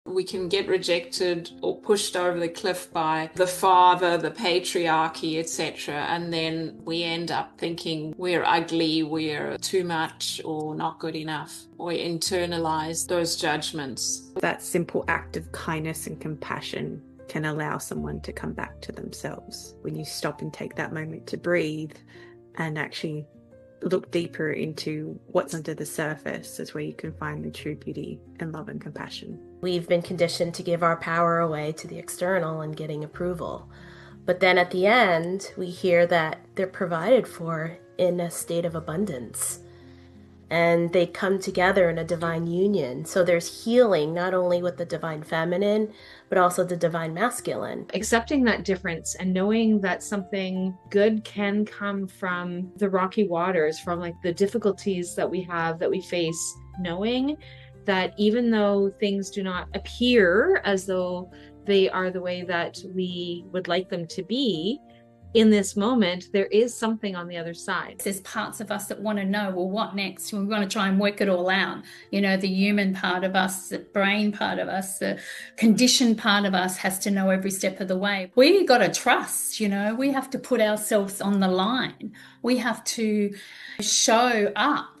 We can get rejected or pushed over the cliff by the father, the patriarchy, etc. And then we end up thinking we're ugly, we're too much, or not good enough. We internalize those judgments. That simple act of kindness and compassion can allow someone to come back to themselves. When you stop and take that moment to breathe and actually look deeper into what's under the surface, is where you can find the true beauty and love and compassion. We've been conditioned to give our power away to the external and getting approval. But then at the end, we hear that they're provided for in a state of abundance. And they come together in a divine union. So there's healing not only with the divine feminine, but also the divine masculine. Accepting that difference and knowing that something good can come from the rocky waters, from like the difficulties that we have, that we face, knowing that even though things do not appear as though they are the way that we would like them to be, in this moment, there is something on the other side. There's parts of us that want to know, well, what next? We want to try and work it all out. You know, the human part of us, the brain part of us, the conditioned part of us has to know every step of the way. We got to trust, you know, we have to put ourselves on the line. We have to show up.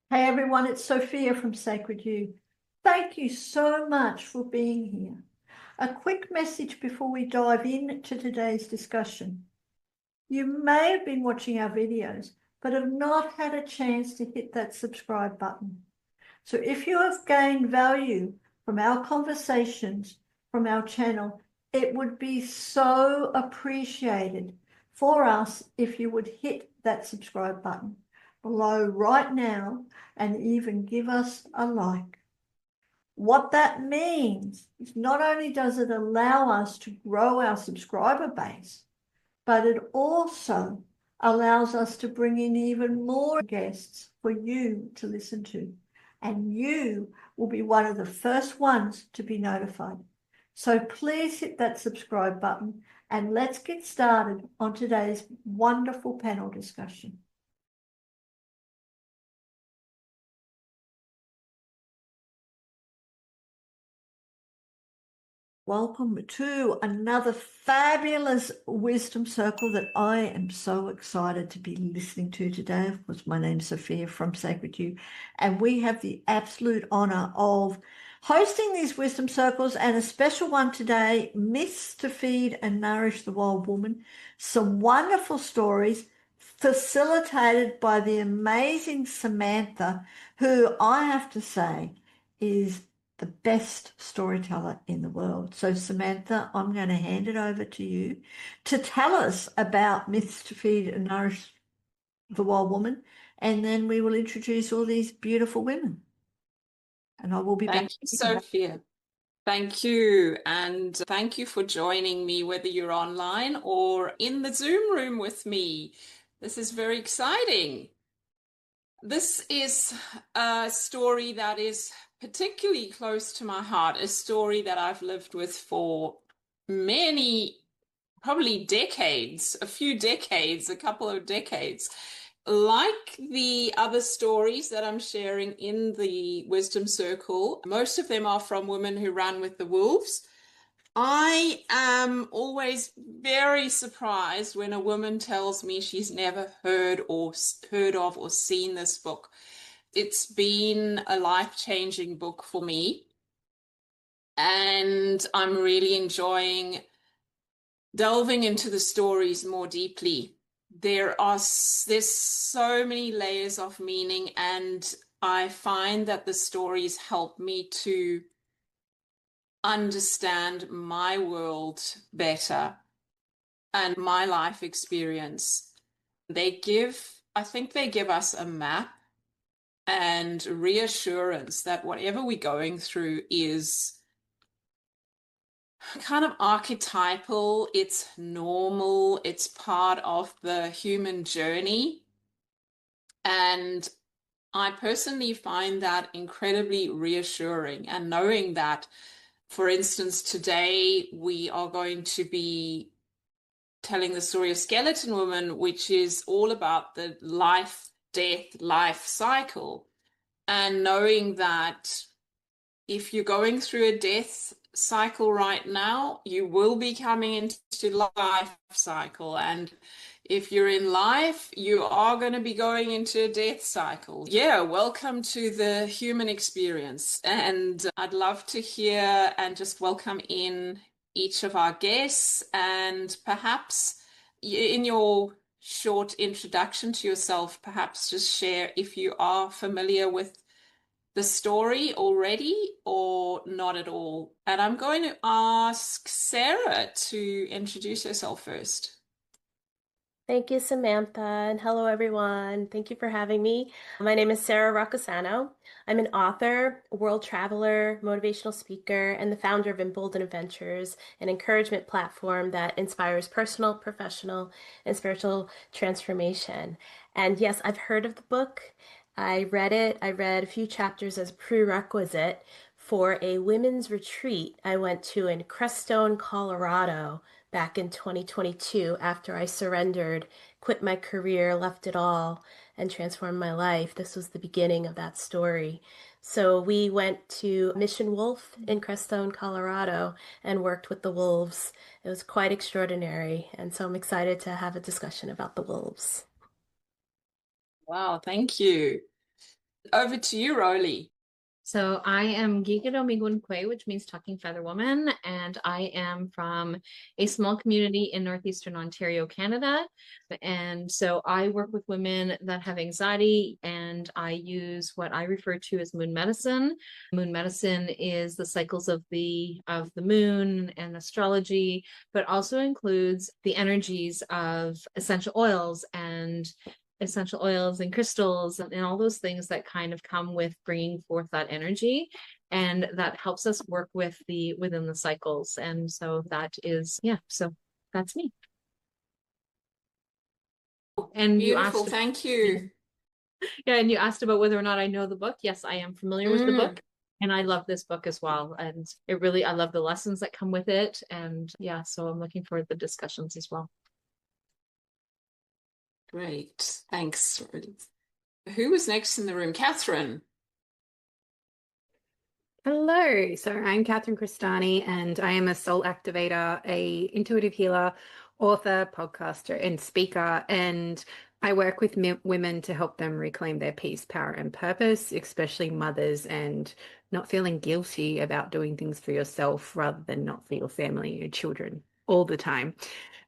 Hey everyone, it's Sophia from Sacred You. Thank you so much for being here. A quick message before we dive into today's discussion. You may have been watching our videos, but have not had a chance to hit that subscribe button. So if you have gained value from our conversations, from our channel, it would be so appreciated for us if you would hit that subscribe button below right now and even give us a like. What that means is not only does it allow us to grow our subscriber base, but it also allows us to bring in even more guests for you to listen to. And you will be one of the first ones to be notified. So please hit that subscribe button and let's get started on today's wonderful panel discussion. Welcome to another fabulous wisdom circle that I am so excited to be listening to today. Of course, my name's Sophia from Sacred You, and we have the absolute honor of hosting these wisdom circles, and a special one today, Myths to Feed and Nourish the Wild Woman. Some wonderful stories facilitated by the amazing Samantha, who I have to say is the best storyteller in the world. So Samantha, I'm going to hand it over to you to tell us about Myths to Feed and Nourish the Wild Woman, and then we will introduce all these beautiful women. And I will be back. Thank you, Sophia. Thank you. And thank you for joining me, whether you're online or in the Zoom room with me. This is very exciting. This is a story that is particularly close to my heart, a story that I've lived with for many, probably decades, a few decades, a couple of decades. Like the other stories that I'm sharing in the Wisdom Circle, most of them are from women who run with the wolves. I am always very surprised when a woman tells me she's never heard of or seen this book. It's been a life-changing book for me, and I'm really enjoying delving into the stories more deeply. There's so many layers of meaning, and I find that the stories help me to understand my world better and my life experience. I think they give us a map and reassurance that whatever we're going through is kind of archetypal, it's normal, it's part of the human journey. And I personally find that incredibly reassuring, and knowing that, for instance, today we are going to be telling the story of Skeleton Woman, which is all about the life, death, life cycle. And knowing that if you're going through a death cycle right now, you will be coming into life cycle. And if you're in life, you are going to be going into a death cycle. Yeah, welcome to the human experience. And I'd love to hear and just welcome in each of our guests, and perhaps in your short introduction to yourself, perhaps just share if you are familiar with the story already or not at all. And I'm going to ask Sarah to introduce herself first. Thank you, Samantha, and hello, everyone. Thank you for having me. My name is Sarah Raccosano. I'm an author, world traveler, motivational speaker, and the founder of Embolden Adventures, an encouragement platform that inspires personal, professional, and spiritual transformation. And yes, I've heard of the book. I read it. I read a few chapters as prerequisite for a women's retreat I went to in Crestone, Colorado, back in 2022 after I surrendered, quit my career, left it all, and transformed my life. This was the beginning of that story. So we went to Mission Wolf in Crestone, Colorado, and worked with the wolves. It was quite extraordinary. And so I'm excited to have a discussion about the wolves. Wow, thank you. Over to you, Rolly. So I am Gigaro Migunque, which means talking feather woman, and I am from a small community in northeastern Ontario, Canada. And so I work with women that have anxiety, and I use what I refer to as moon medicine. Moon medicine is the cycles of the moon and astrology, but also includes the energies of essential oils and crystals and all those things that kind of come with bringing forth that energy, and that helps us work with within the cycles. And so that is, so that's me. And beautiful, thank you. Yeah, and you asked about whether or not I know the book. Yes, I am familiar with the book, and I love this book as well. And I love the lessons that come with it. And yeah, so I'm looking forward to the discussions as well. Great, thanks. Who was next in the room? Catherine. Hello, so I'm Catherine CRESTANI, and I am a soul activator, a intuitive healer, author, podcaster, and speaker. And I work with women to help them reclaim their peace, power, and purpose, especially mothers, and not feeling guilty about doing things for yourself rather than not for your family or children all the time.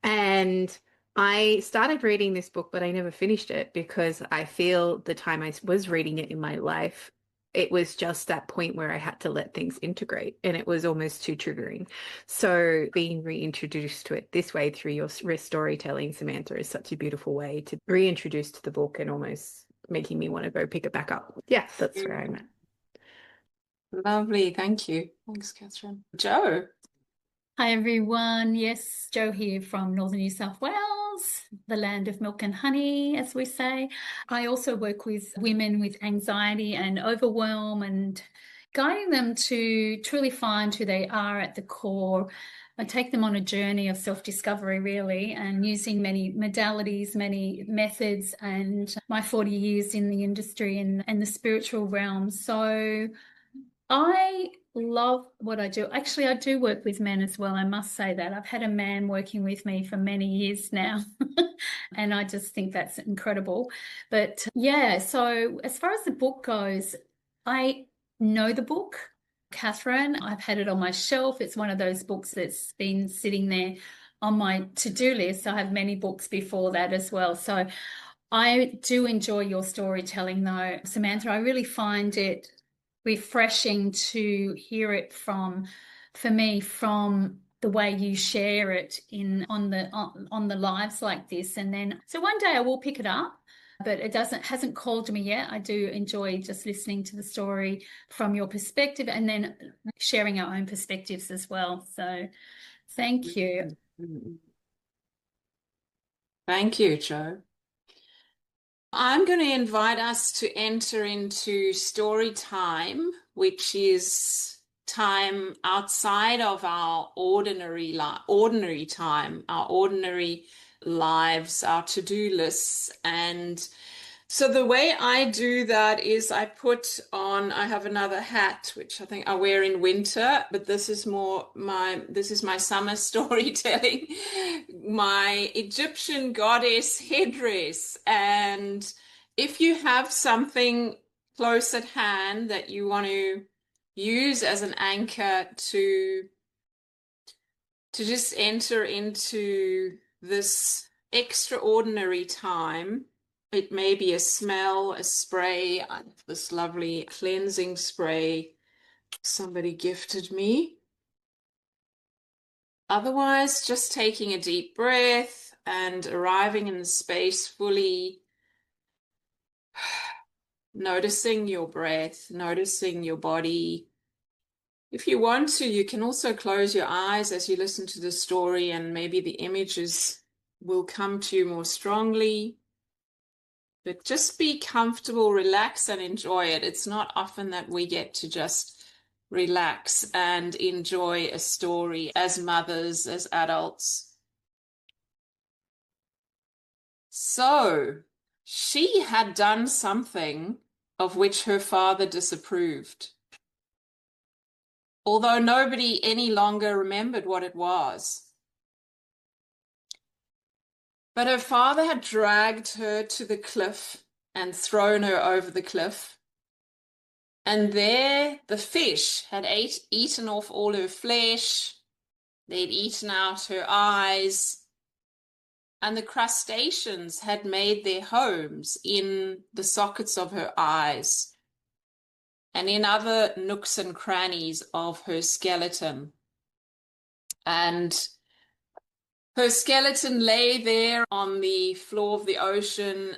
And I started reading this book, but I never finished it because I feel the time I was reading it in my life, it was just that point where I had to let things integrate, and it was almost too triggering. So being reintroduced to it this way through your storytelling, Samantha, is such a beautiful way to reintroduce to the book and almost making me want to go pick it back up. Yeah, that's where I'm at. Lovely, thank you. Thanks, Catherine. Joe. Hi, everyone. Yes, Joe here from Northern New South Wales, the land of milk and honey, as we say. I also work with women with anxiety and overwhelm and guiding them to truly find who they are at the core. I take them on a journey of self-discovery, really, and using many modalities, many methods, and my 40 years in the industry and the spiritual realm. So I love what I do. Actually, I do work with men as well. I must say that. I've had a man working with me for many years now, and I just think that's incredible. But yeah, so as far as the book goes, I know the book, Catherine. I've had it on my shelf. It's one of those books that's been sitting there on my to-do list. I have many books before that as well. So I do enjoy your storytelling, though, Samantha. I really find it refreshing to hear it from the way you share it on the lives like this. And then so one day I will pick it up, but it hasn't called to me yet. I do enjoy just listening to the story from your perspective and then sharing our own perspectives as well. So thank you. Thank you, Joe. I'm going to invite us to enter into story time, which is time outside of our ordinary time, our ordinary lives, our to-do lists. And so the way I do that is I have another hat, which I think I wear in winter, but this is my summer storytelling, my Egyptian goddess headdress. And if you have something close at hand that you want to use as an anchor to just enter into this extraordinary time, it may be a smell, a spray. I have this lovely cleansing spray somebody gifted me. Otherwise, just taking a deep breath and arriving in the space fully, noticing your breath, noticing your body. If you want to, you can also close your eyes as you listen to the story, and maybe the images will come to you more strongly. But just be comfortable, relax, and enjoy it. It's not often that we get to just relax and enjoy a story as mothers, as adults. So, she had done something of which her father disapproved, although nobody any longer remembered what it was. But her father had dragged her to the cliff and thrown her over the cliff. And there the fish had eaten off all her flesh. They'd eaten out her eyes. And the crustaceans had made their homes in the sockets of her eyes and in other nooks and crannies of her skeleton. And her skeleton lay there on the floor of the ocean,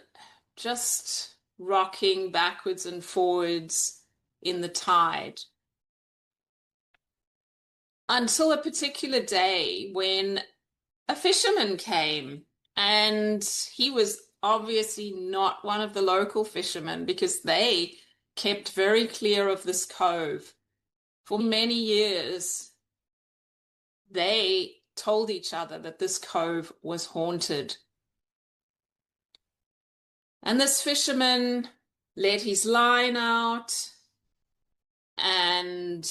just rocking backwards and forwards in the tide. Until a particular day when a fisherman came, and he was obviously not one of the local fishermen, because they kept very clear of this cove. For many years, they told each other that this cove was haunted. And this fisherman let his line out, and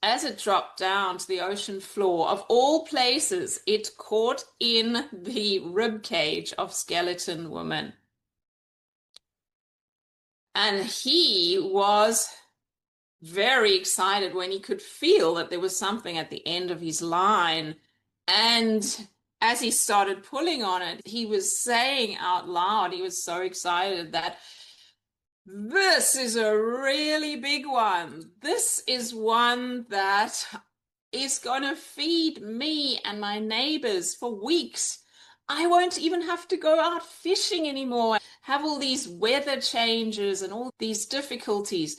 as it dropped down to the ocean floor, of all places, it caught in the rib cage of Skeleton Woman. And he was very excited when he could feel that there was something at the end of his line. And as he started pulling on it, he was saying out loud, he was so excited, that this is a really big one. This is one that is going to feed me and my neighbors for weeks. I won't even have to go out fishing anymore, have all these weather changes and all these difficulties.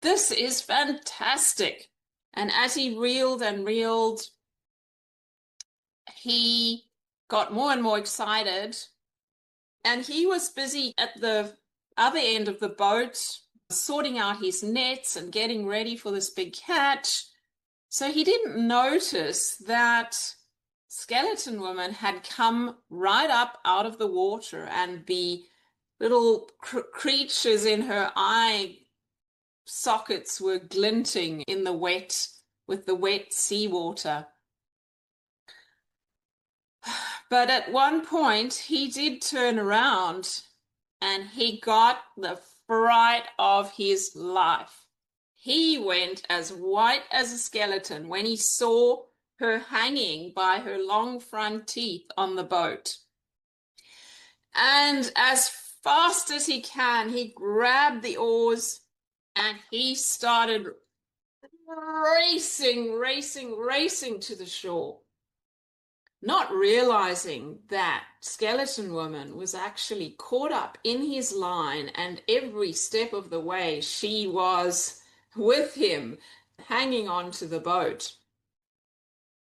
This is fantastic. And as he reeled and reeled, he got more and more excited. And he was busy at the other end of the boat, sorting out his nets and getting ready for this big catch. So he didn't notice that Skeleton Woman had come right up out of the water, and the little creatures in her eye sockets were glinting in the wet, with the wet seawater. But at one point, he did turn around, and he got the fright of his life. He went as white as a skeleton when he saw her hanging by her long front teeth on the boat. And as fast as he can, he grabbed the oars and he started racing to the shore, not realizing that Skeleton Woman was actually caught up in his line, and every step of the way she was with him, hanging on to the boat.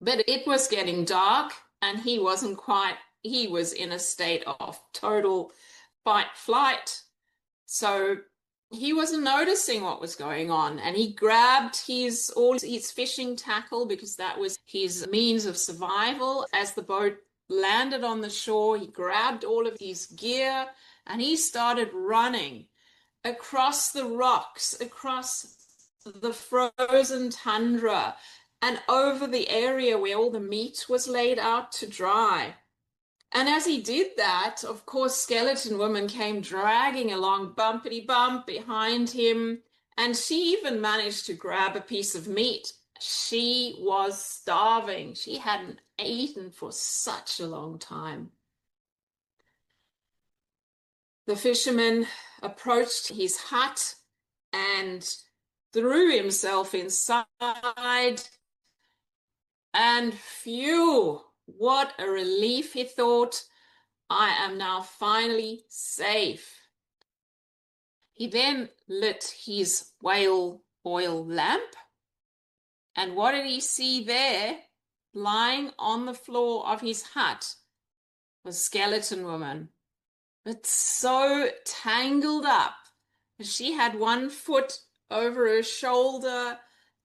But it was getting dark, and he was in a state of total fight flight. So he wasn't noticing what was going on, and he grabbed his fishing tackle, because that was his means of survival. As the boat landed on the shore, he grabbed all of his gear and he started running across the rocks, across the frozen tundra, and over the area where all the meat was laid out to dry. And as he did that, of course, Skeleton Woman came dragging along bumpity bump behind him, and she even managed to grab a piece of meat. She was starving. She hadn't eaten for such a long time. The fisherman approached his hut and threw himself inside, and phew, what a relief, he thought. I am now finally safe. He then lit his whale oil lamp, and what did he see there? Lying on the floor of his hut was Skeleton Woman, but so tangled up. She had one foot over her shoulder,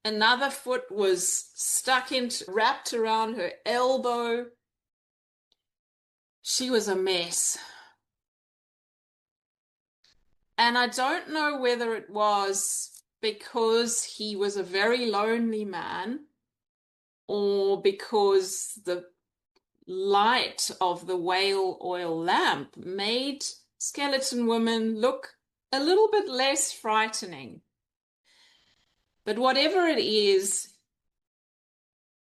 another foot was wrapped around her elbow. She was a mess. And I don't know whether it was because he was a very lonely man, or because the light of the whale oil lamp made Skeleton Woman look a little bit less frightening. But whatever it is,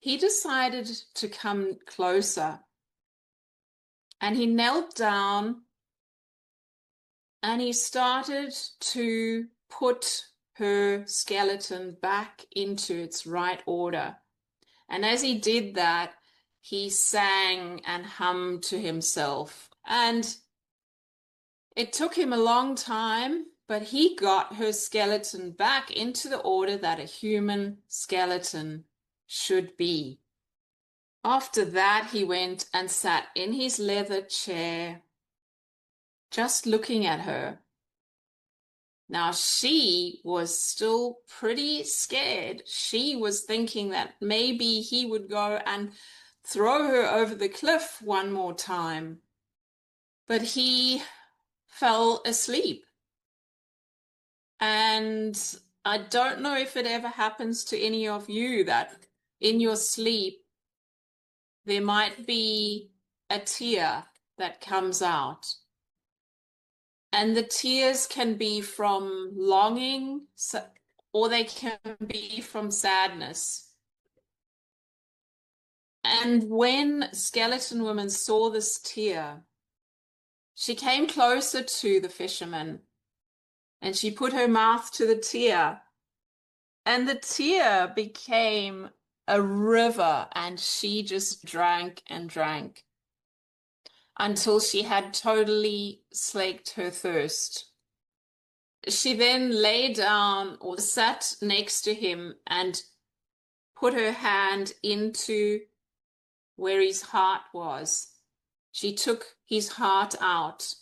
he decided to come closer. And he knelt down and he started to put her skeleton back into its right order. And as he did that, he sang and hummed to himself. And it took him a long time, but he got her skeleton back into the order that a human skeleton should be. After that, he went and sat in his leather chair, just looking at her. Now, she was still pretty scared. She was thinking that maybe he would go and throw her over the cliff one more time. But he fell asleep. And I don't know if it ever happens to any of you that in your sleep there might be a tear that comes out. And the tears can be from longing, or they can be from sadness. And when Skeleton Woman saw this tear, she came closer to the fisherman and she put her mouth to the tear, and the tear became a river, and she just drank and drank until she had totally slaked her thirst. She then lay down or sat next to him and put her hand into where his heart was. She took his heart out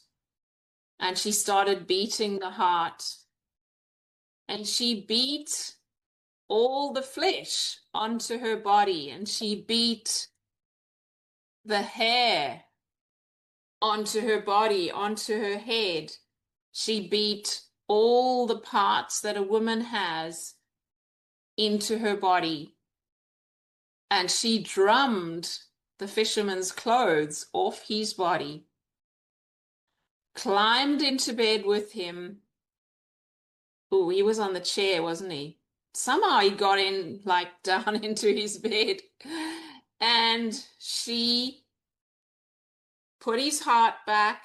and she started beating the heart. And she beat all the flesh onto her body, and she beat the hair onto her body, onto her head. She beat all the parts that a woman has into her body. And she drummed the fisherman's clothes off his body, climbed into bed with him. Oh, he was on the chair, wasn't he? Somehow he got in, like, down into his bed. And she put his heart back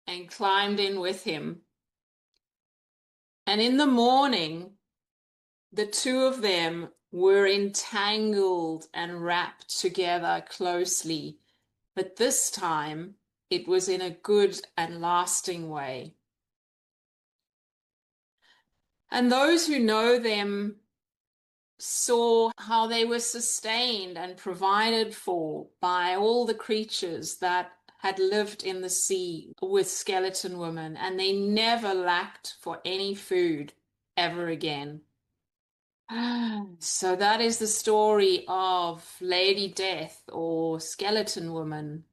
and climbed in with him. And in the morning, the two of them were entangled and wrapped together closely. But this time, it was in a good and lasting way. And those who know them saw how they were sustained and provided for by all the creatures that had lived in the sea with skeleton women, and they never lacked for any food ever again. So that is the story of Lady Death or Skeleton Woman.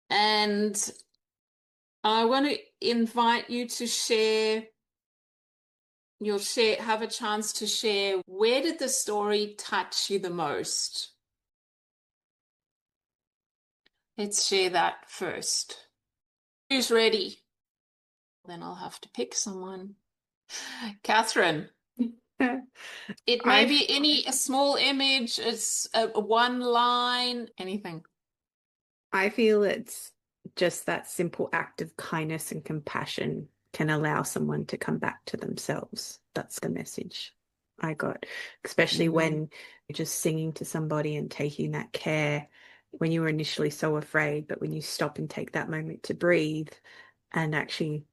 And I want to invite you to share, have a chance to share, where did the story touch you the most? Let's share that first. Who's ready? Then I'll have to pick someone. Catherine. It may be a small image, it's a one line, anything. I feel it's just that simple act of kindness and compassion can allow someone to come back to themselves. That's the message I got, especially when you're just singing to somebody and taking that care when you were initially so afraid, but when you stop and take that moment to breathe and actually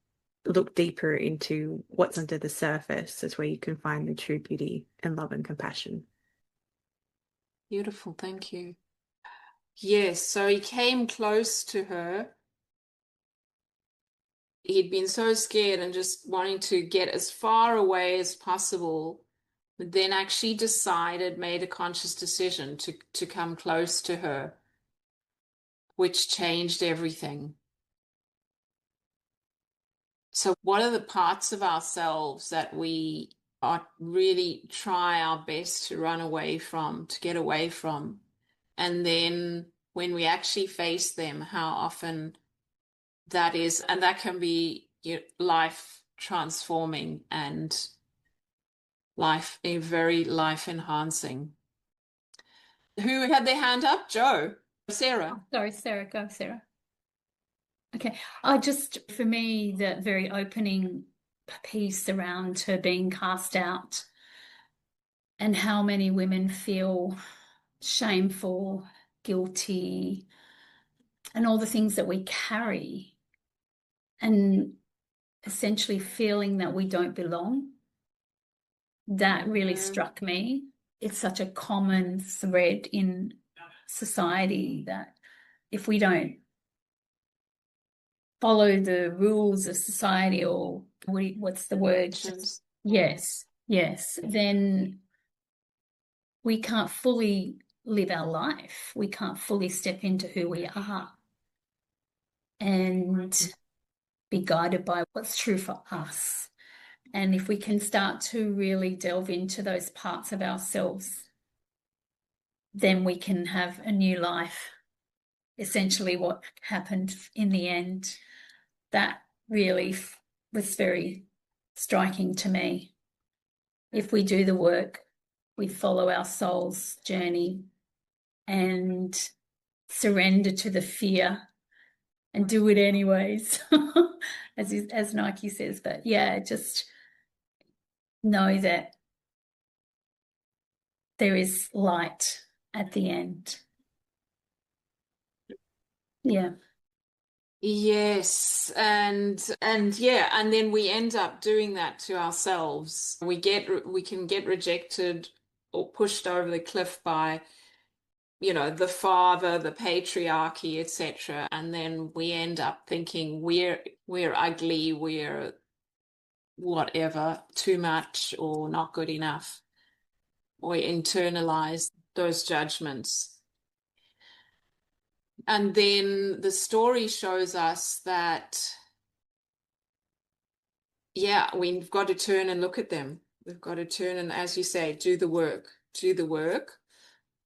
look deeper into what's under the surface is where you can find the true beauty and love and compassion. Beautiful, thank you. Yes, so he came close to her. He'd been so scared and just wanting to get as far away as possible, but then actually made a conscious decision to come close to her, which changed everything. So what are the parts of ourselves that we really try our best to run away from, to get away from? And then when we actually face them, how often that is, and that can be life transforming and very life enhancing. Who had their hand up? Joe? Sarah? Oh, sorry, Sarah, go, Sarah. Okay, for me, the very opening piece around her being cast out and how many women feel shameful, guilty, and all the things that we carry, and essentially feeling that we don't belong. That really struck me. It's such a common thread in society that if we don't follow the rules of society, or what's the word? Yes, then we can't fully live our life. We can't fully step into who we are and be guided by what's true for us. And if we can start to really delve into those parts of ourselves, then we can have a new life. Essentially what happened in the end, that really was very striking to me. If we do the work, we follow our soul's journey and surrender to the fear and do it anyways, as Nike says. But yeah, just know that there is light at the end. Yeah. Yes, and yeah, and then we end up doing that to ourselves. We can get rejected or pushed over the cliff by, the father, the patriarchy, etc. And then we end up thinking we're ugly, we're whatever, too much or not good enough, or internalize those judgments. And then the story shows us that, yeah, we've got to turn and look at them. We've got to turn and, as you say, do the work.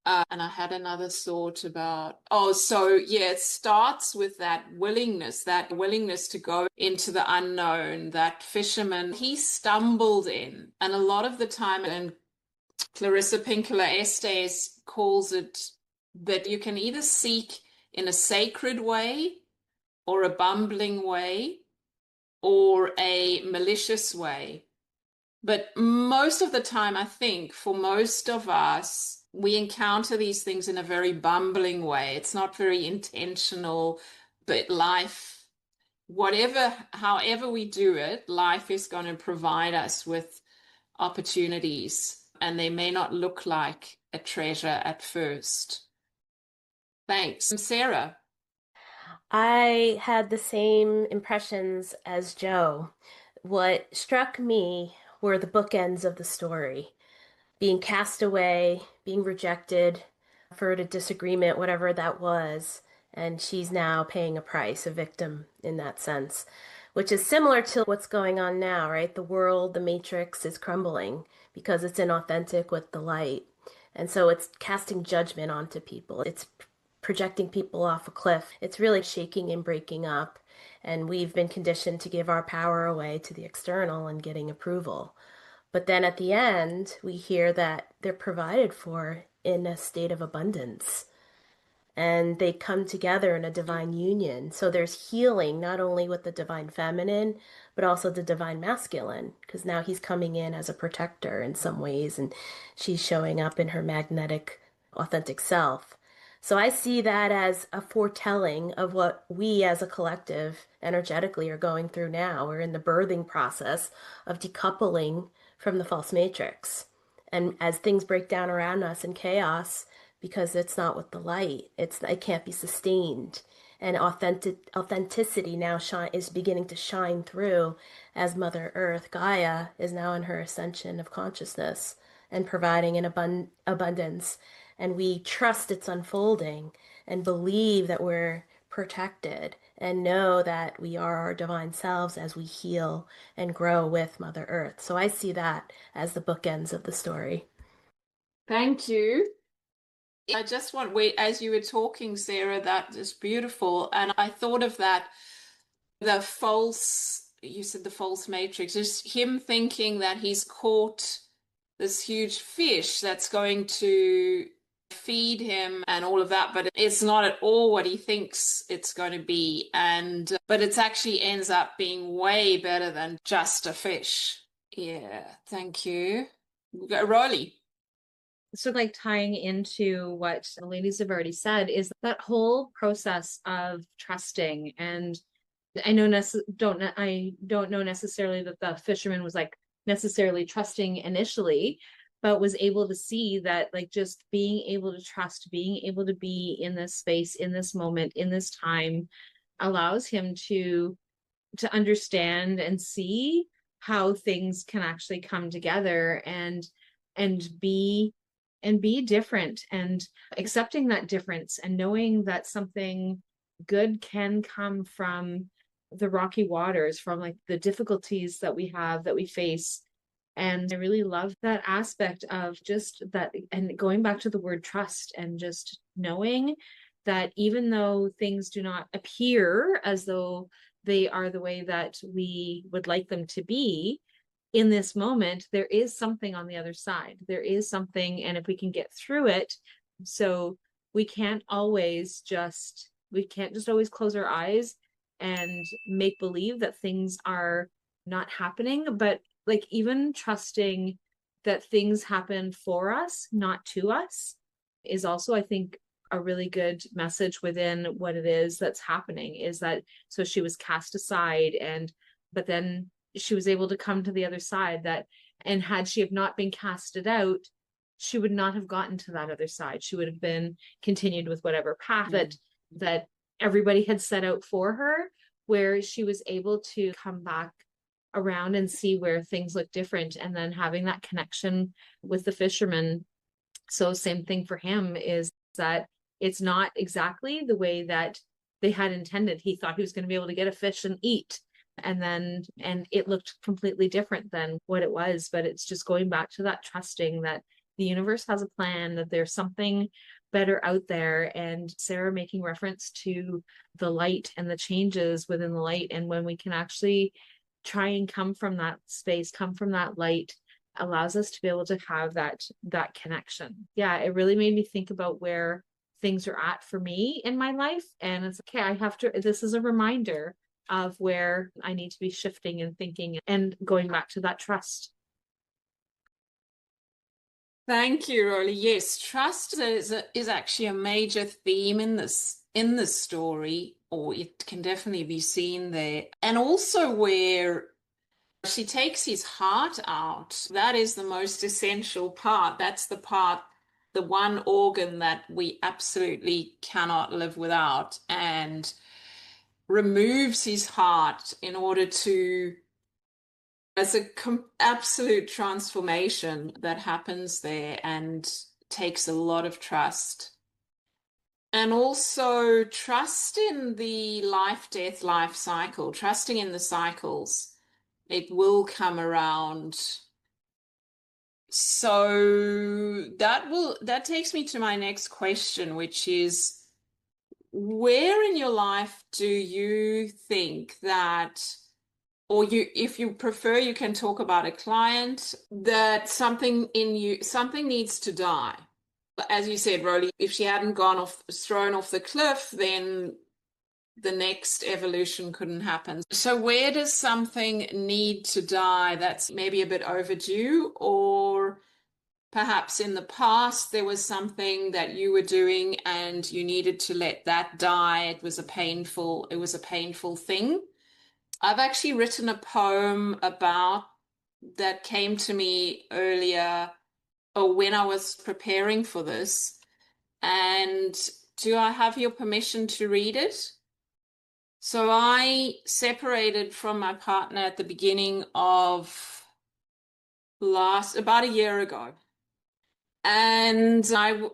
And I had another thought about, it starts with that willingness to go into the unknown. That fisherman, he stumbled in. And a lot of the time, and Clarissa Pinkola Estes calls it, that you can either seek in a sacred way or a bumbling way or a malicious way. But most of the time, I think, for most of us, we encounter these things in a very bumbling way. It's not very intentional, but however we do it, life is going to provide us with opportunities, and they may not look like a treasure at first. Thanks. Sarah. I had the same impressions as Joe. What struck me were the bookends of the story: being cast away, being rejected for a disagreement, whatever that was. And she's now paying a price, a victim in that sense, which is similar to what's going on now, right? The world, the matrix is crumbling because it's inauthentic with the light. And so it's casting judgment onto people. It's projecting people off a cliff. It's really shaking and breaking up. And we've been conditioned to give our power away to the external and getting approval. But then at the end, we hear that they're provided for in a state of abundance, and they come together in a divine union. So there's healing not only with the divine feminine, but also the divine masculine, because now he's coming in as a protector in some ways, and she's showing up in her magnetic, authentic self. So I see that as a foretelling of what we as a collective energetically are going through now. We're in the birthing process of decoupling from the false matrix. And as things break down around us in chaos, because it's not with the light, it can't be sustained. And authenticity now is beginning to shine through as Mother Earth, Gaia, is now in her ascension of consciousness and providing an abundance. And we trust its unfolding and believe that we're protected and know that we are our divine selves as we heal and grow with Mother Earth. So I see that as the bookends of the story. Thank you. I just want, as you were talking, Sarah, that is beautiful. And I thought of that, you said the false matrix, just him thinking that he's caught this huge fish that's going to feed him and all of that, but it's not at all what he thinks it's going to be. But it actually ends up being way better than just a fish. Yeah, thank you. Rolly. So like tying into what the ladies have already said is that whole process of trusting. And I don't know necessarily that the fisherman was like necessarily trusting initially, but was able to see that like just being able to trust, being able to be in this space, in this moment, in this time allows him to understand and see how things can actually come together and be different, and accepting that difference and knowing that something good can come from the rocky waters, from like the difficulties that we have, that we face. And I really love that aspect of just that, and going back to the word trust, and just knowing that even though things do not appear as though they are the way that we would like them to be, in this moment, there is something on the other side. There is something, and if we can get through it, so we can't just always close our eyes and make believe that things are not happening, but like even trusting that things happen for us, not to us, is also, I think, a really good message within what it is that's happening. Is that so she was cast aside, but then she was able to come to the other side, and had she have not been casted out, she would not have gotten to that other side. She would have been continued with whatever path that everybody had set out for her, where she was able to come back around and see where things look different, and then having that connection with the fisherman. So same thing for him, is that it's not exactly the way that they had intended. He thought he was going to be able to get a fish and eat, and it looked completely different than what it was. But it's just going back to that trusting that the universe has a plan, that there's something better out there. And Sarah making reference to the light and the changes within the light, and when we can actually try and come from that space, come from that light, allows us to be able to have that connection. Yeah, it really made me think about where things are at for me in my life, and it's okay, this is a reminder of where I need to be shifting and thinking and going back to that trust. Thank you, Rolly. Yes, trust is actually a major theme in this story, or it can definitely be seen there. And also where she takes his heart out. That is the most essential part. That's the part the one organ that we absolutely cannot live without, and removes his heart in order to, as a absolute transformation that happens there, and takes a lot of trust. And also trust in the life, death, life cycle, trusting in the cycles. It will come around. So that takes me to my next question, which is, where in your life do you think that, or you, if you prefer, you can talk about a client, that something in you, something needs to die? As you said, Roly, if she hadn't thrown off the cliff, then the next evolution couldn't happen. So where does something need to die that's maybe a bit overdue, or perhaps in the past there was something that you were doing and you needed to let that die? It was a painful thing. I've actually written a poem about that, came to me earlier, or when I was preparing for this. And do I have your permission to read it? So I separated from my partner at the beginning of about a year ago. And I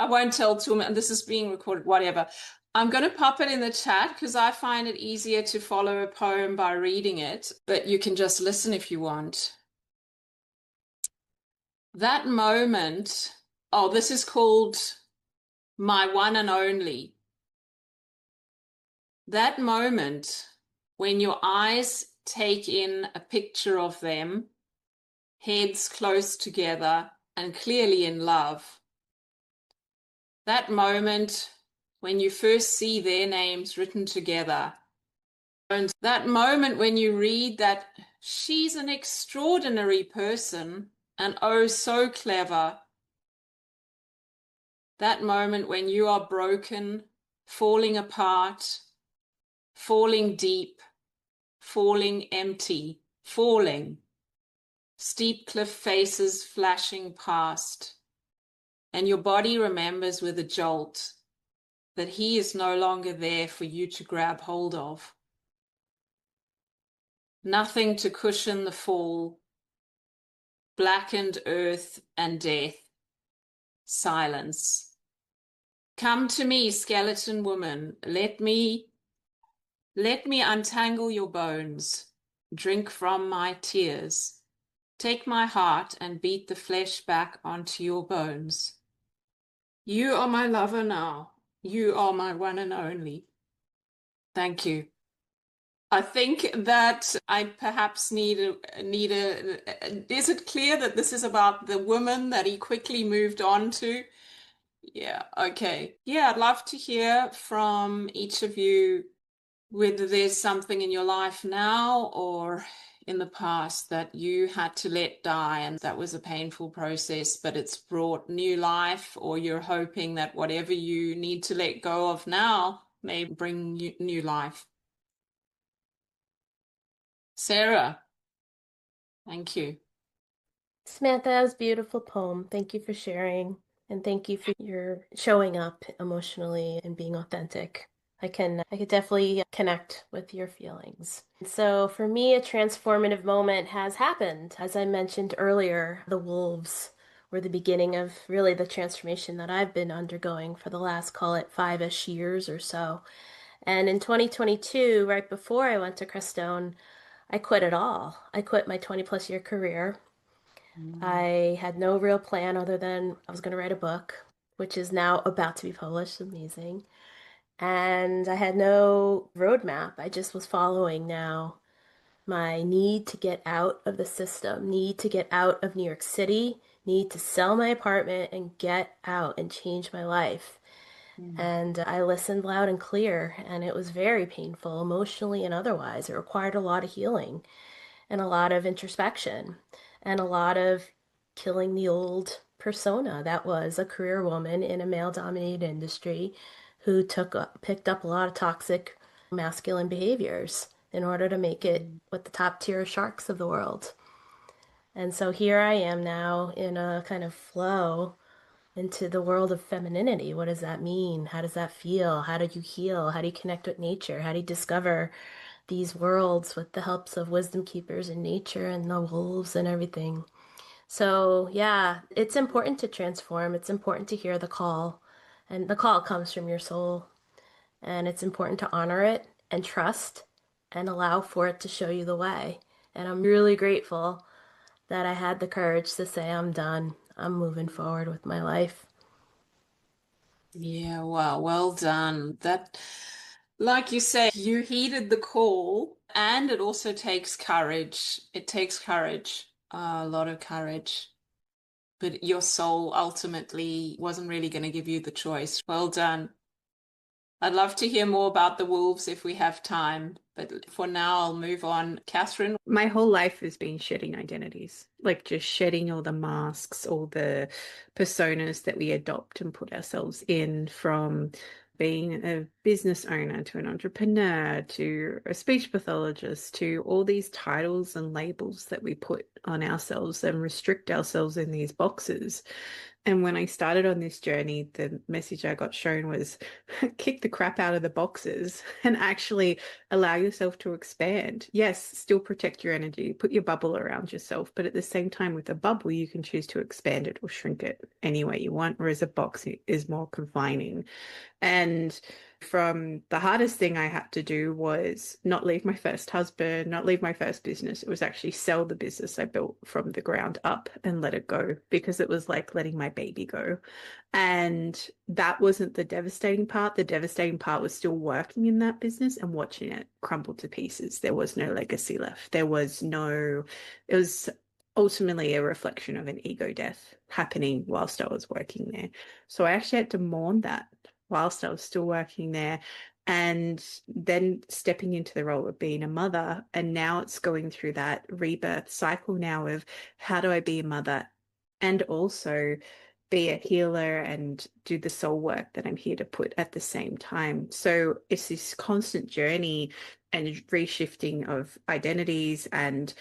won't tell too much, and this is being recorded, whatever. I'm going to pop it in the chat because I find it easier to follow a poem by reading it, but you can just listen if you want. That moment, this is called My One and Only. That moment when your eyes take in a picture of them, heads close together and clearly in love. That moment when you first see their names written together. And that moment when you read that she's an extraordinary person and oh so clever. That moment when you are broken, falling apart, falling deep, falling empty, falling. Steep cliff faces flashing past. And your body remembers with a jolt that he is no longer there for you to grab hold of. Nothing to cushion the fall. Blackened earth and death. Silence. Come to me, skeleton woman. Let me untangle your bones. Drink from my tears. Take my heart and beat the flesh back onto your bones. You are my lover now. You are my one and only. Thank you. I think that I perhaps need a, is it clear that this is about the woman that he quickly moved on to? Yeah, okay. Yeah, I'd love to hear from each of you whether there's something in your life now or in the past that you had to let die and that was a painful process, but it's brought new life, or you're hoping that whatever you need to let go of now may bring you new life. Sarah, thank you. Samantha, that was a beautiful poem. Thank you for sharing, and thank you for your showing up emotionally and being authentic. I could definitely connect with your feelings. So for me, a transformative moment has happened. As I mentioned earlier, the wolves were the beginning of really the transformation that I've been undergoing for the last, call it 5-ish years or so. And in 2022, right before I went to Crestone, I quit it all. I quit my 20+ year career. I had no real plan other than I was going to write a book, which is now about to be published. Amazing. And I had no roadmap. I just was following now my need to get out of the system, need to get out of New York City, need to sell my apartment and get out and change my life. And I listened loud and clear, and it was very painful emotionally and otherwise. It required a lot of healing and a lot of introspection and a lot of killing the old persona that was a career woman in a male-dominated industry who picked up a lot of toxic masculine behaviors in order to make it with the top tier sharks of the world. And so here I am now in a kind of flow into the world of femininity. What does that mean? How does that feel? How do you heal? How do you connect with nature? How do you discover these worlds with the helps of wisdom keepers in nature and the wolves and everything? So, yeah, it's important to transform. It's important to hear the call, and the call comes from your soul. And it's important to honor it and trust and allow for it to show you the way. And I'm really grateful that I had the courage to say, I'm done. I'm moving forward with my life. Yeah, wow, well done. That, like you say, you heeded the call, and it also takes courage. It takes courage, a lot of courage. But your soul ultimately wasn't really going to give you the choice. Well done. I'd love to hear more about the wolves if we have time, but for now, I'll move on. Catherine. My whole life has been shedding identities, like just shedding all the masks, all the personas that we adopt and put ourselves in, from being a business owner to an entrepreneur to a speech pathologist to all these titles and labels that we put on ourselves and restrict ourselves in these boxes. And when I started on this journey, the message I got shown was kick the crap out of the boxes and actually allow yourself to expand. Yes, still protect your energy, put your bubble around yourself, but at the same time, with a bubble, you can choose to expand it or shrink it any way you want, whereas a box is more confining. And from the hardest thing I had to do was not leave my first husband, not leave my first business. It was actually sell the business I built from the ground up and let it go, because it was like letting my baby go. And that wasn't the devastating part. The devastating part was still working in that business and watching it crumble to pieces. There was no legacy left. It was ultimately a reflection of an ego death happening whilst I was working there. So I actually had to mourn that whilst I was still working there, and then stepping into the role of being a mother. And now it's going through that rebirth cycle now of how do I be a mother and also be a healer and do the soul work that I'm here to put at the same time. So it's this constant journey and reshifting of identities. And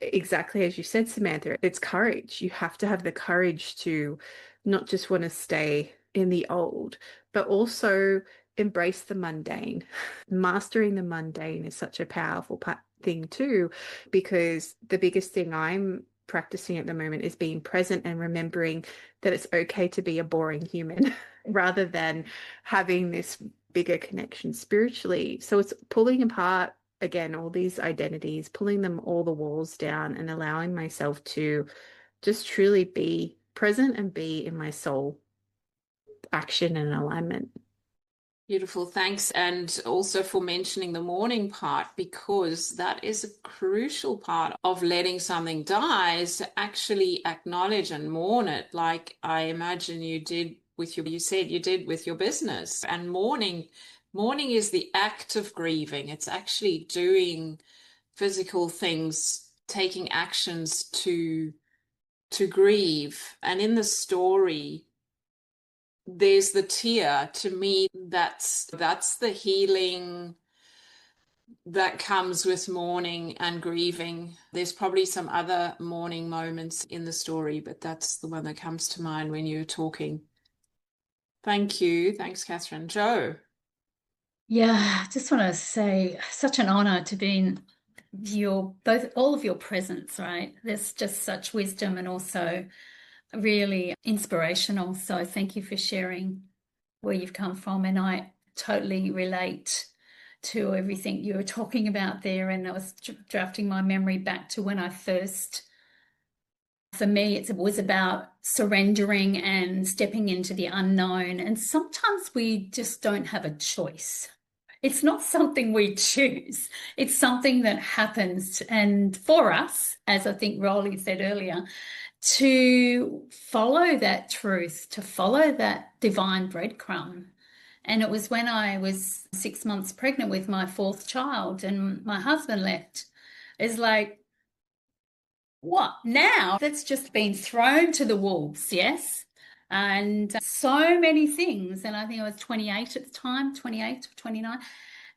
exactly as you said, Samantha, it's courage. You have to have the courage to not just want to stay in the old, but also embrace the mundane. Mastering the mundane is such a powerful thing too, because the biggest thing I'm practicing at the moment is being present and remembering that it's okay to be a boring human rather than having this bigger connection spiritually. So it's pulling apart again all these identities, pulling them all the walls down and allowing myself to just truly be present and be in my soul action and alignment. Beautiful, thanks. And also for mentioning the mourning part, because that is a crucial part of letting something die, is to actually acknowledge and mourn it, like I imagine you did with you said you did with your business. And mourning is the act of grieving. It's actually doing physical things, taking actions to grieve. And in the story, there's the tear. To me, that's the healing that comes with mourning and grieving. There's probably some other mourning moments in the story, but that's the one that comes to mind when you're talking. Thank you. Thanks, Catherine. Joe. Yeah, I just want to say such an honor to be in all of your presence, right? There's just such wisdom and also really inspirational. So thank you for sharing where you've come from. And I totally relate to everything you were talking about there. And I was drafting my memory back to when I first, for me, it was about surrendering and stepping into the unknown. And sometimes we just don't have a choice. It's not something we choose. It's something that happens. And for us, as I think Rolly said earlier, to follow that truth, to follow that divine breadcrumb. And it was when I was 6 months pregnant with my fourth child and my husband left. It's like, what now? That's just been thrown to the wolves, yes? And so many things. And I think I was 28 at the time, 28 or 29.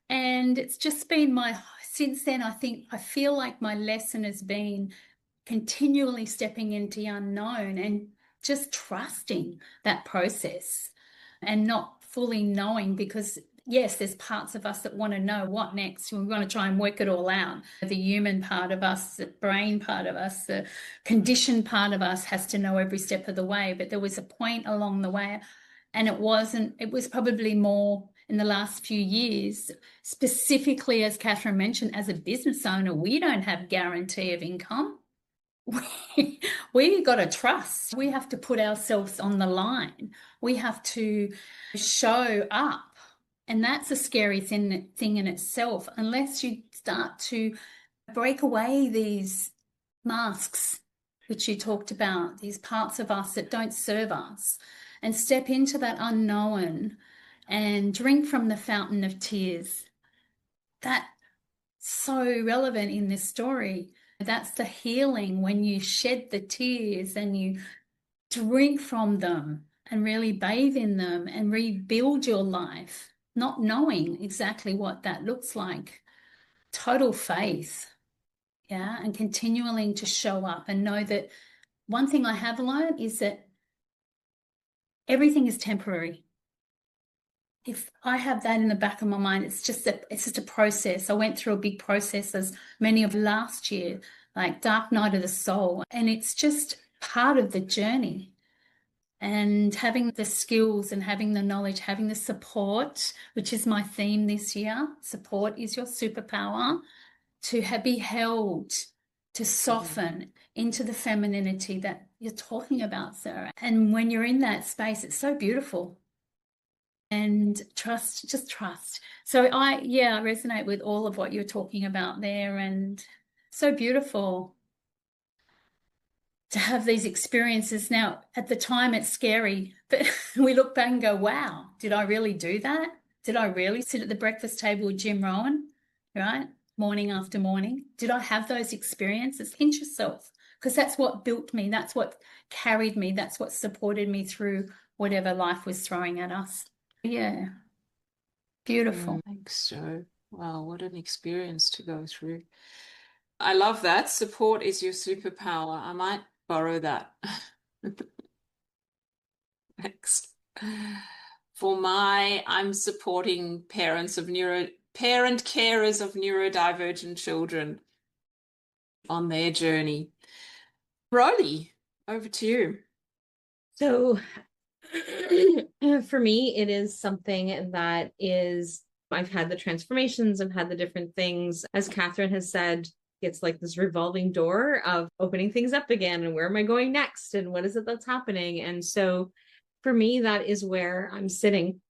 And it's just been since then, I feel like my lesson has been continually stepping into the unknown and just trusting that process and not fully knowing, because yes, there's parts of us that want to know what next. We want to try and work it all out. The human part of us, the brain part of us, the conditioned part of us has to know every step of the way. But there was a point along the way, and it was probably more in the last few years, specifically, as Catherine mentioned, as a business owner, we don't have guarantee of income. We got to trust. We have to put ourselves on the line. We have to show up. And that's a scary thing in itself, unless you start to break away these masks which you talked about, these parts of us that don't serve us, and step into that unknown and drink from the fountain of tears. That's so relevant in this story. That's the healing, when you shed the tears and you drink from them and really bathe in them and rebuild your life, not knowing exactly what that looks like. Total faith, yeah, and continuing to show up and know that one thing I have learned is that everything is temporary. If I have that in the back of my mind, it's just a process. I went through a big process, as many of last year, like dark night of the soul, and it's just part of the journey. And having the skills and having the knowledge, having the support, which is my theme this year, support is your superpower, to be held, to soften into the femininity that you're talking about, Sarah. And when you're in that space, it's so beautiful. And trust, just trust. So I resonate with all of what you're talking about there, and so beautiful to have these experiences. Now, at the time, it's scary, but we look back and go, wow, did I really do that? Did I really sit at the breakfast table with Jim Rohn, right? Morning after morning. Did I have those experiences? Pinch yourself, because that's what built me. That's what carried me. That's what supported me through whatever life was throwing at us. Yeah. Beautiful. Thanks, Jo. Wow, what an experience to go through. I love that. Support is your superpower. I might borrow that. Thanks. I'm supporting parent carers of neurodivergent children on their journey. Rolly, over to you. So for me, it is something that I've had the transformations, I've had the different things. As Catherine has said, it's like this revolving door of opening things up again, and where am I going next, and what is it that's happening? And so for me, that is where I'm sitting.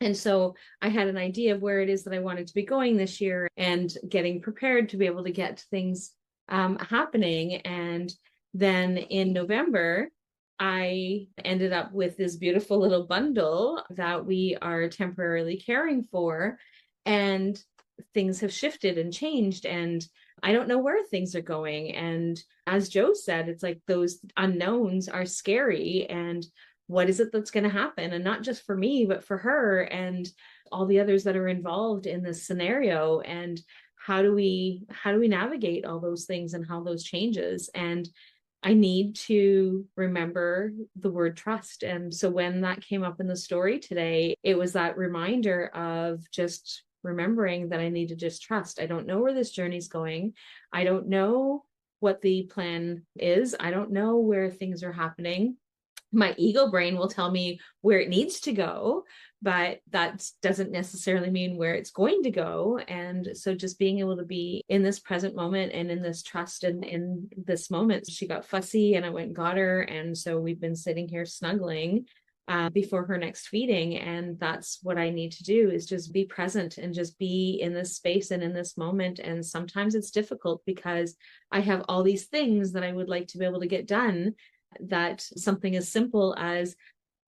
And so I had an idea of where it is that I wanted to be going this year, and getting prepared to be able to get things happening. And then in November, I ended up with this beautiful little bundle that we are temporarily caring for, and things have shifted and changed, and I don't know where things are going. And as Jo said, it's like those unknowns are scary, and what is it that's going to happen? And not just for me, but for her and all the others that are involved in this scenario. And how do we navigate all those things and how those changes? And I need to remember the word trust. And so when that came up in the story today, it was that reminder of just remembering that I need to just trust. I don't know where this journey's going. I don't know what the plan is. I don't know where things are happening. My ego brain will tell me where it needs to go, but that doesn't necessarily mean where it's going to go. And so just being able to be in this present moment and in this trust and in this moment. She got fussy and I went and got her. And so we've been sitting here snuggling before her next feeding. And that's what I need to do, is just be present and just be in this space and in this moment. And sometimes it's difficult because I have all these things that I would like to be able to get done. That something as simple as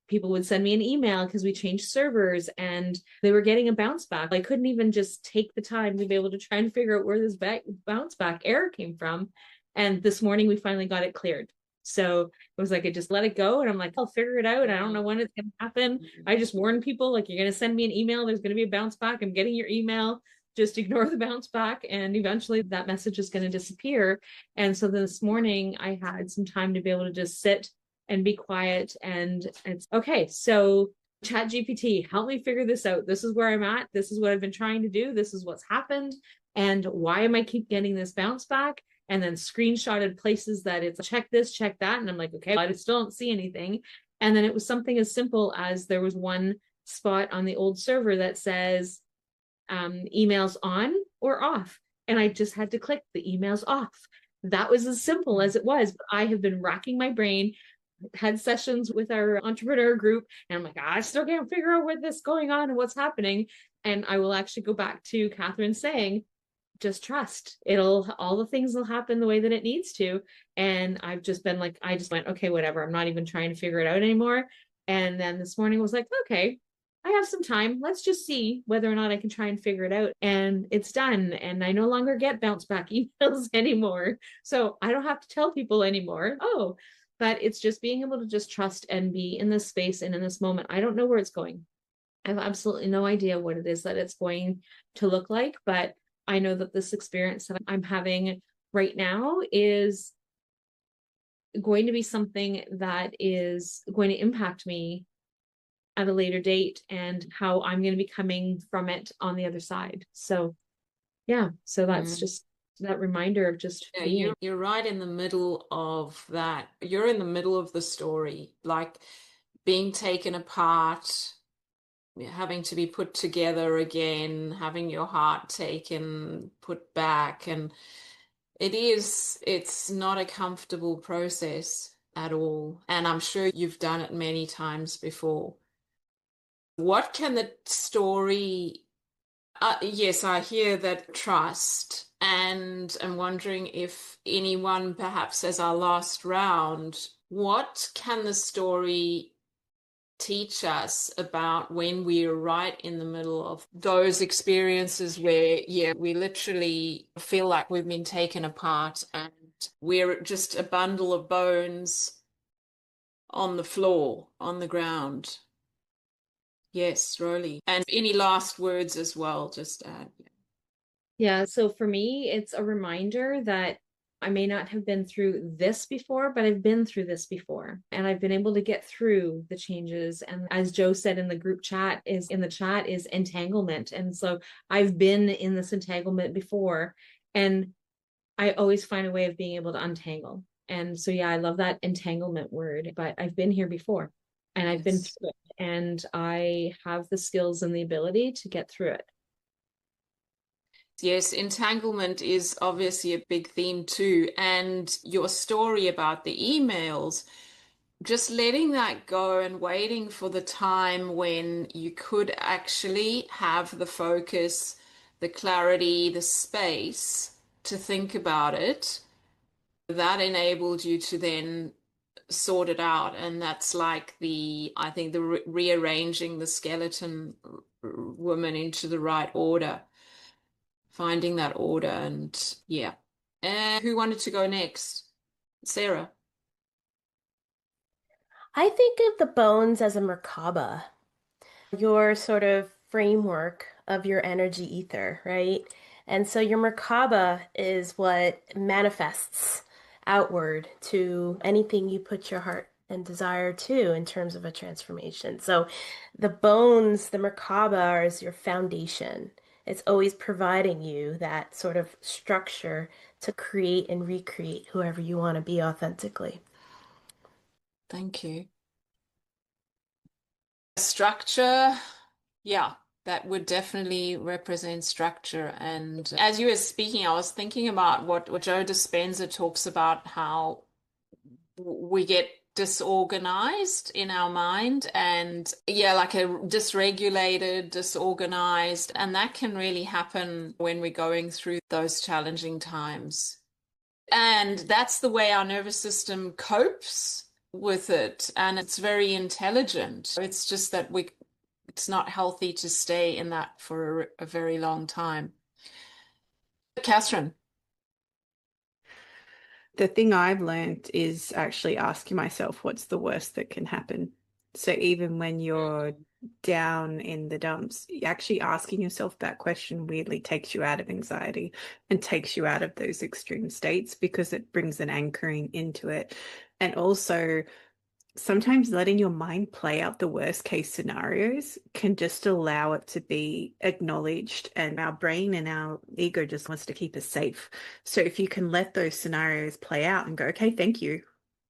people would send me an email because we changed servers and they were getting a bounce back. I couldn't even just take the time to be able to try and figure out where this bounce back error came from. And this morning we finally got it cleared. So it was like, I just let it go. And I'm like, I'll figure it out. I don't know when it's going to happen. I just warn people, like, you're going to send me an email. There's going to be a bounce back. I'm getting your email. just ignore the bounce back, and eventually that message is going to disappear. And so this morning I had some time to be able to just sit and be quiet. And it's okay. So ChatGPT, help me figure this out. This is where I'm at. This is what I've been trying to do. This is what's happened. And why am I keep getting this bounce back? And then screenshotted places that it's check this, check that. And I'm like, okay, I still don't see anything. And then it was something as simple as there was one spot on the old server that says emails on or off. And I just had to click the emails off. That was as simple as it was. But I have been racking my brain, had sessions with our entrepreneur group, and I'm like, I still can't figure out what's going on and what's happening. And I will actually go back to Catherine saying, just trust. All the things will happen the way that it needs to. And I've just been like, I just went, okay, whatever. I'm not even trying to figure it out anymore. And then this morning was like, okay, I have some time. Let's just see whether or not I can try and figure it out. And it's done. And I no longer get bounce back emails anymore. So I don't have to tell people anymore. Oh, but it's just being able to just trust and be in this space and in this moment. I don't know where it's going. I have absolutely no idea what it is that it's going to look like, but I know that this experience that I'm having right now is going to be something that is going to impact me at a later date, and how I'm going to be coming from it on the other side. So yeah, so that's just that reminder of just being. You're right in the middle of that. You're in the middle of the story, like being taken apart, having to be put together again, having your heart taken, put back. And it's not a comfortable process at all. And I'm sure you've done it many times before. What can the story, yes, I hear that trust, and I'm wondering if anyone, perhaps as our last round, what can the story teach us about when we're right in the middle of those experiences where, yeah, we literally feel like we've been taken apart and we're just a bundle of bones on the floor, on the ground? Yes, Roly. And any last words as well, just add. Yeah, so for me, it's a reminder that I may not have been through this before, but I've been through this before. And I've been able to get through the changes. And as Joe said in the group chat, is entanglement. And so I've been in this entanglement before, and I always find a way of being able to untangle. And so, yeah, I love that entanglement word, but I've been here before and I've been through it, and I have the skills and the ability to get through it. Yes, entanglement is obviously a big theme too. And your story about the emails, just letting that go and waiting for the time when you could actually have the focus, the clarity, the space to think about it, that enabled you to then sort it out. And that's like I think the rearranging the skeleton woman into the right order, finding that order. And yeah. And who wanted to go next? Sarah. I think of the bones as a Merkaba, your sort of framework of your energy ether, right? And so your Merkaba is what manifests outward to anything you put your heart and desire to in terms of a transformation. So the bones, the Merkaba, is your foundation. It's always providing you that sort of structure to create and recreate whoever you want to be authentically. Thank you. Structure, yeah, that would definitely represent structure. And as you were speaking, I was thinking about what Joe Dispenza talks about, how we get disorganized in our mind, and yeah, like a dysregulated, disorganized, and that can really happen when we're going through those challenging times. And that's the way our nervous system copes with it, and it's very intelligent. It's just that it's not healthy to stay in that for a very long time. Catherine. The thing I've learned is actually asking myself, what's the worst that can happen? So even when you're down in the dumps, actually asking yourself that question weirdly takes you out of anxiety and takes you out of those extreme states because it brings an anchoring into it. And also, sometimes letting your mind play out the worst case scenarios can just allow it to be acknowledged. And our brain and our ego just wants to keep us safe. So if you can let those scenarios play out and go, okay, thank you,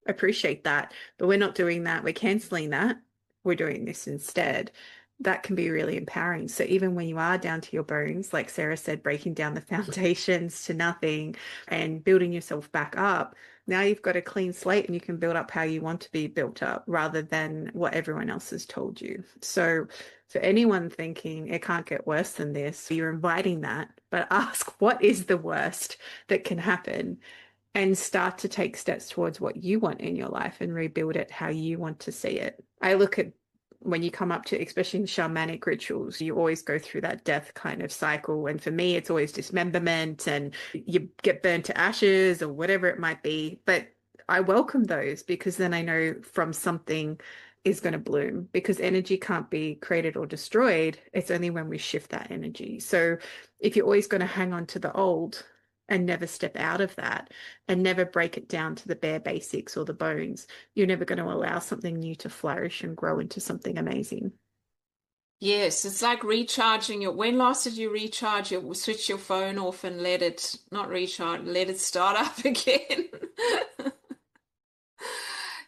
appreciate that, but we're not doing that, we're canceling that, we're doing this instead, that can be really empowering. So even when you are down to your bones, like Sarah said, breaking down the foundations to nothing and building yourself back up, now you've got a clean slate and you can build up how you want to be built up rather than what everyone else has told you. So for anyone thinking it can't get worse than this, you're inviting that, but ask, what is the worst that can happen? And start to take steps towards what you want in your life and rebuild it how you want to see it. I look at when you come up to, especially in shamanic rituals, you always go through that death kind of cycle. And for me, it's always dismemberment and you get burned to ashes or whatever it might be. But I welcome those because then I know from something is going to bloom, because energy can't be created or destroyed. It's only when we shift that energy. So if you're always going to hang on to the old and never step out of that and never break it down to the bare basics or the bones, you're never going to allow something new to flourish and grow into something amazing. Yes, it's like recharging your. When last did you recharge your, switch your phone off and let it, not recharge, let it start up again?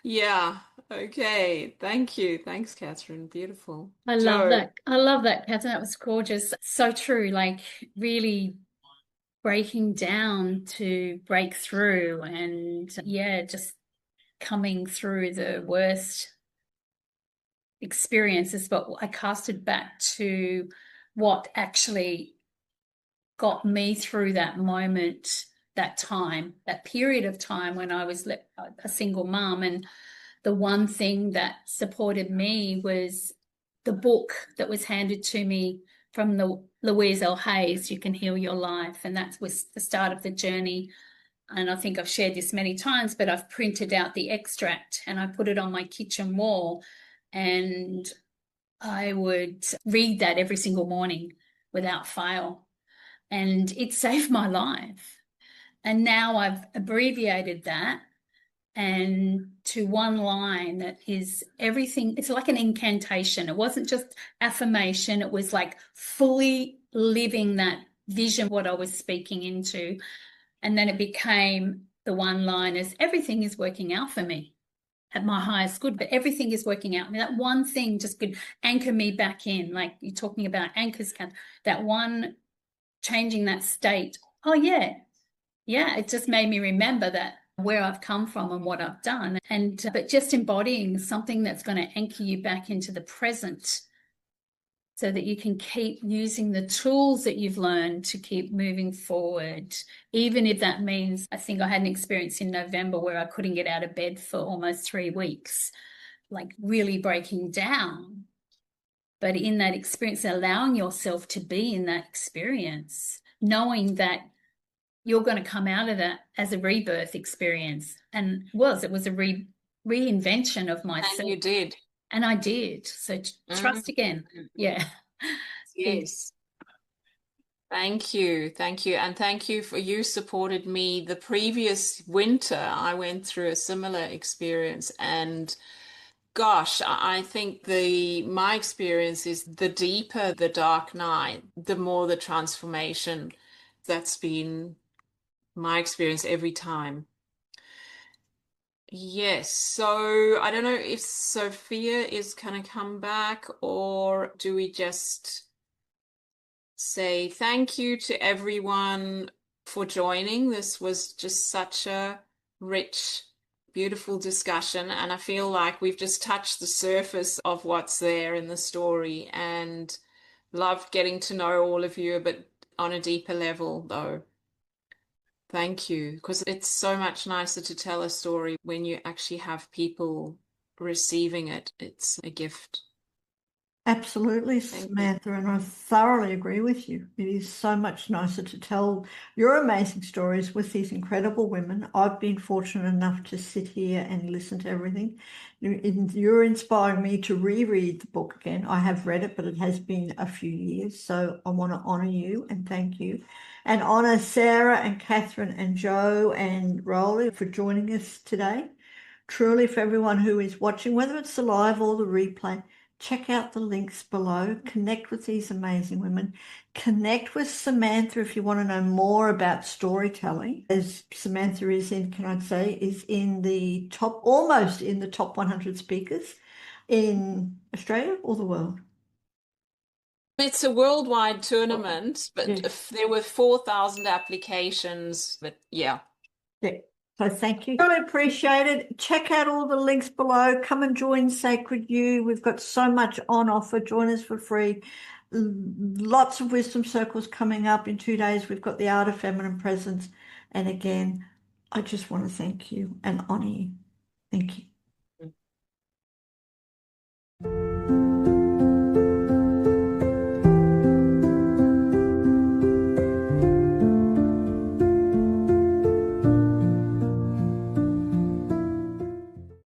Yeah. Okay. Thank you. Thanks, Catherine. Beautiful. I love Joe. that. I love that, Catherine. That was gorgeous. So true. Like really breaking down to break through and yeah, just coming through the worst experiences. But I cast it back to what actually got me through that moment, that time, that period of time when I was a single mom. And the one thing that supported me was the book that was handed to me from the Louise L. Hayes, You Can Heal Your Life. And that was the start of the journey. And I think I've shared this many times, but I've printed out the extract and I put it on my kitchen wall. And I would read that every single morning without fail. And it saved my life. And now I've abbreviated that and to one line that is everything. It's like an incantation. It wasn't just affirmation. It was like fully living that vision, what I was speaking into. And then it became the one line is everything is working out for me at my highest good, but everything is working out. I mean, that one thing just could anchor me back in. Like you're talking about anchors, that one changing that state. Oh yeah. Yeah. It just made me remember that where I've come from and what I've done. And, but just embodying something that's going to anchor you back into the present so that you can keep using the tools that you've learned to keep moving forward. Even if that means, I think I had an experience in November where I couldn't get out of bed for almost 3 weeks, like really breaking down. But in that experience, allowing yourself to be in that experience, knowing that you're going to come out of that as a rebirth experience. And it was a reinvention of myself. And you did. And I did. So trust again. Yeah. Yes. Thank you. Thank you. And thank you for you supported me. The previous winter, I went through a similar experience. And gosh, I think my experience is the deeper the dark night, the more the transformation. That's been my experience every time. Yes, so I don't know if Sophia is going to come back, or do we just say thank you to everyone for joining. This was just such a rich, beautiful discussion, and I feel like we've just touched the surface of what's there in the story, and loved getting to know all of you, but on a deeper level, though. Thank you, because it's so much nicer to tell a story when you actually have people receiving it. It's a gift. Absolutely, Samantha, and I thoroughly agree with you. It is so much nicer to tell your amazing stories with these incredible women. I've been fortunate enough to sit here and listen to everything. You're inspiring me to reread the book again. I have read it, but it has been a few years, so I want to honor you and thank you. And honor Sarah and Catherine and Joe and Rolly for joining us today. Truly, for everyone who is watching, whether it's the live or the replay, check out the links below. Connect with these amazing women. Connect with Samantha if you want to know more about storytelling. As Samantha is in, can I say, is in the top, almost in the top 100 speakers in Australia or the world. It's a worldwide tournament, but Yes. there were 4,000 applications. But yeah. Yeah. So thank you. Really appreciate it. Check out all the links below. Come and join Sacred You. We've got so much on offer. Join us for free. Lots of wisdom circles coming up in 2 days. We've got the Art of Feminine Presence. And again, I just want to thank you and honor you. Thank you.